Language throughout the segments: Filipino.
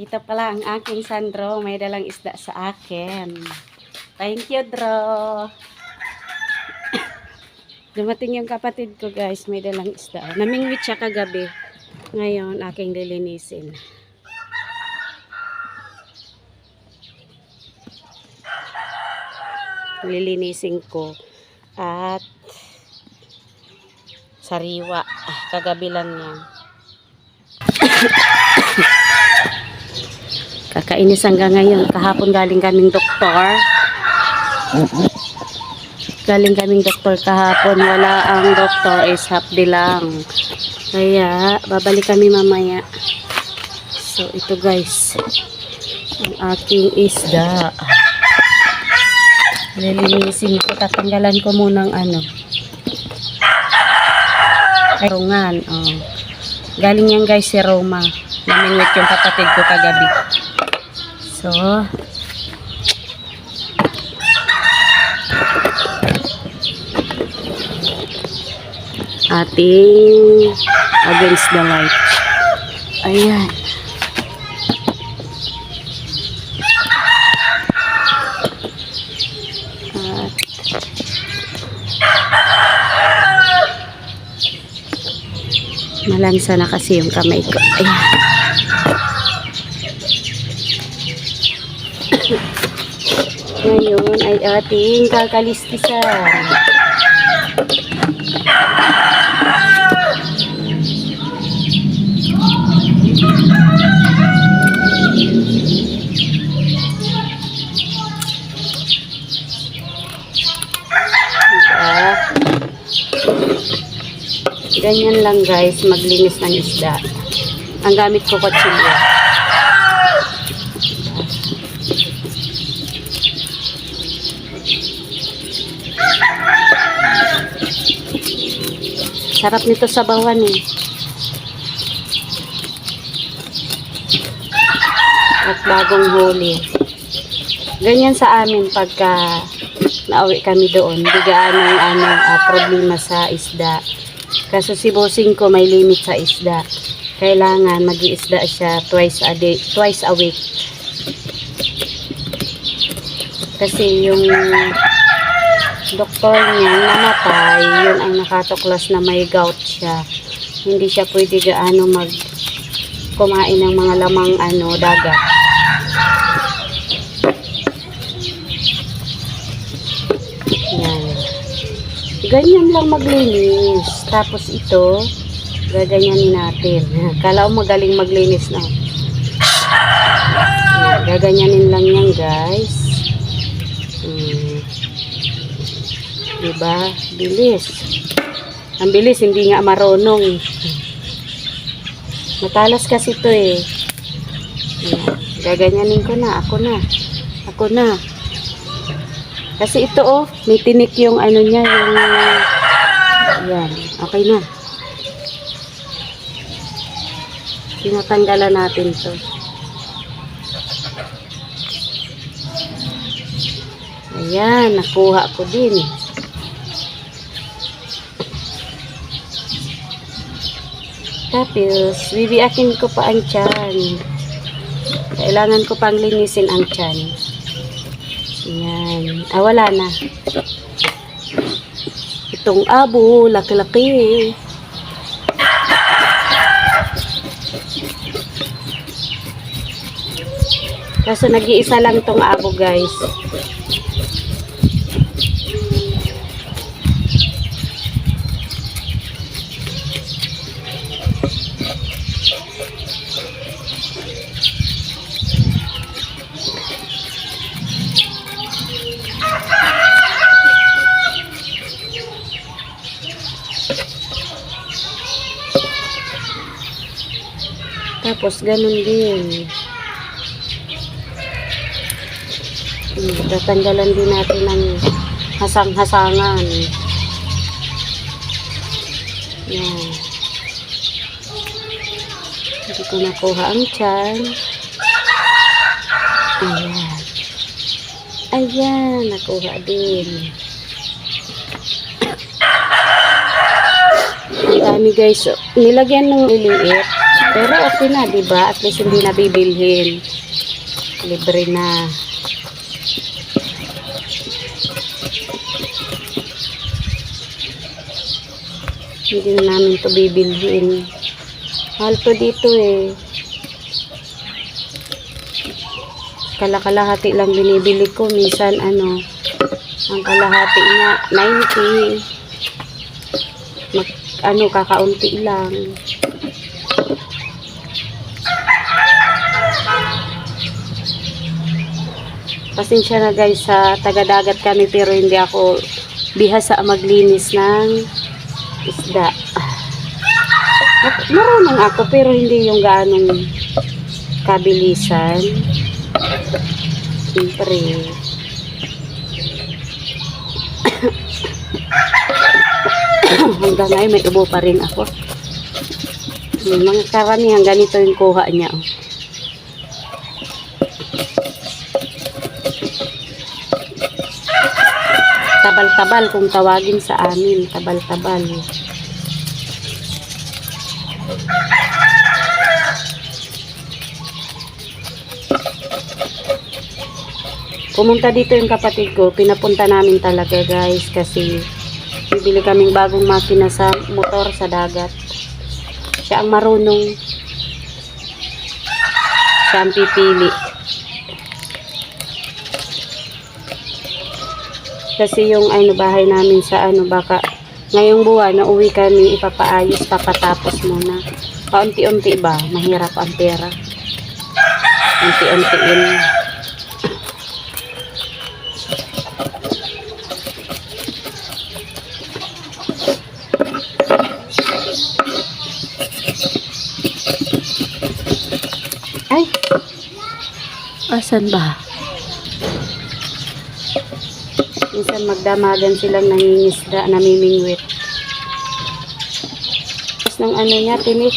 Ito pala ang aking Sandro. May dalang isda sa akin. Thank you, Dro. Dumating yung kapatid ko, guys. May dalang isda. Namingwit siya kagabi. Ngayon, aking lilinisin. Lilinisin ko. At sariwa. Kagabi lang yan. Kakainis hanggang ngayon. Kahapon galing kaming doktor. Kahapon. Wala ang doktor. Is half day lang. Kaya, babalik kami mamaya. So, ito guys. Ang aking isda. Lilinisin ko. Tatanggalan ko munang rungan. Oh. Galing yan guys si Roma. Namingwit yung kapatid ko kagabi. So, ating against the light. Ayan. Malansa na kasi yung kamay ko. Ayan. Ngayon ay ating kakalistisan. Ganyan lang guys, maglinis ng isda. Ang gamit ko kutsilyo. Sarap nito sa bawan eh. At bagong huli. Ganyan sa amin pagka nauwi kami doon. Bigaan ng problema sa isda. Kaso si bossing ko may limit sa isda. Kailangan mag-iisda siya twice a week. Kasi yung doktor niya namatay, yun ang nakatuklas na may gout siya. Hindi siya pwede gaano kumain ng mga lamang dagat. Yan. Ganyan lang maglinis. Tapos ito, gaganyanin natin. Kala mo magaling maglinis na. Yan, gaganyanin lang yan guys. Diba? Bilis. Ang bilis, hindi nga marunong. Matalas kasi ito eh. Yan, gaganyanin ko na. Ako na. Kasi ito may tinik yung niya, yung yan, okay na. Tinatanggalan natin to. Ayan, nakuha ko din. Tapos, bibiakin ko pa ang tiyan. Kailangan ko pang linisin ang tiyan. Ayan. Wala na. Itong abo, laki-laki. Kaso nag-iisa lang tong abo guys. Tapos ganun din. Tatanggalan din natin ng hasang-hasangan. Yan. Hindi ko nakuha ang tiyan. Ayan. Ayan, nakuha din. Ang dami guys. Nilagyan ng liliit. Pero okay na, di ba? At least hindi na bibilhin. Libre na. Hindi na namin to bibilhin. Mahal to dito eh. Kalakalahati lang binibili ko. Minsan ano, ang kalahati na 90. Kakaunti lang. Pasensya na guys, sa taga-dagat kami pero hindi ako bihasa maglinis ng isda. Marunong ako pero hindi yung gaanong kabilisan. Siyempre. Hanggang ngayon may ubo pa rin ako. May mga karamihan ganito yung kuha niya. Oh. Tabal-tabal kung tawagin sa amin. Tabal-tabal. Pumunta dito yung kapatid ko. Pinapunta namin talaga guys kasi bibili kaming bagong makina sa motor sa dagat. Siya ang marunong. Siya ang pipili. Kasi yung bahay namin sa baka ngayong buwan na uwi kami, ipapaayos, papatapos muna. Paunti-unti ba? Mahirap ang pera. Unti-untiin. Ay! Asan ba? Minsan magdamagan silang nangingisda, namimingwit. Tapos ng niya, tinik.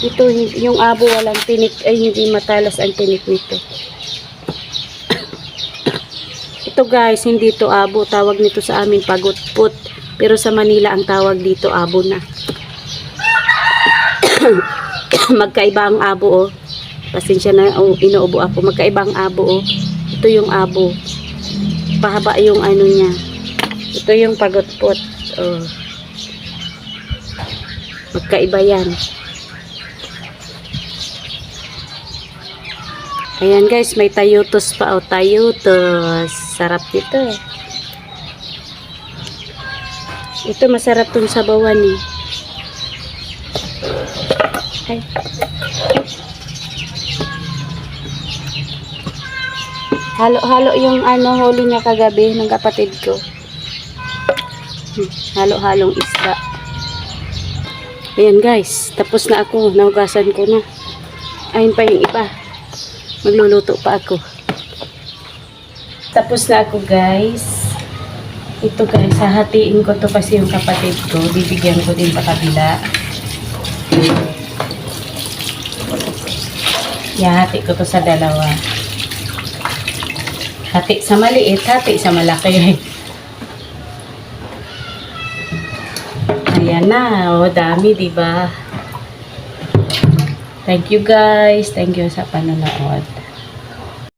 Ito, yung abo walang tinik, ay hindi matalas ang tinik nito. Ito guys, hindi to abo, tawag nito sa amin pagutput. Pero sa Manila ang tawag dito abo na. Magkaiba ang abo oh. Pasensya na inuubo ako. Magkaiba ang abo oh. Ito yung abo. Pahaba yung niya. Ito yung pagutput. Oh. Magkaiba yan. Ayan guys, may tayutos pa oh. Tayutos. Sarap dito eh. Ito masarap tong sabawan eh. Ay. Halo-halo yung huli niya kagabi ng kapatid ko. Halo-halong isda. Ayan guys, tapos na ako. Nahugasan ko na. Ayun pa yung iba. Magluluto pa ako. Tapos na ako guys. Ito guys, hahatiin ko to kasi yung kapatid ko. Bibigyan ko din pa kabila. Hati ko to sa dalawa. Hati sa maliit, hati sa malaki. Ayan na, dami diba? Thank you guys. Thank you sa panonood.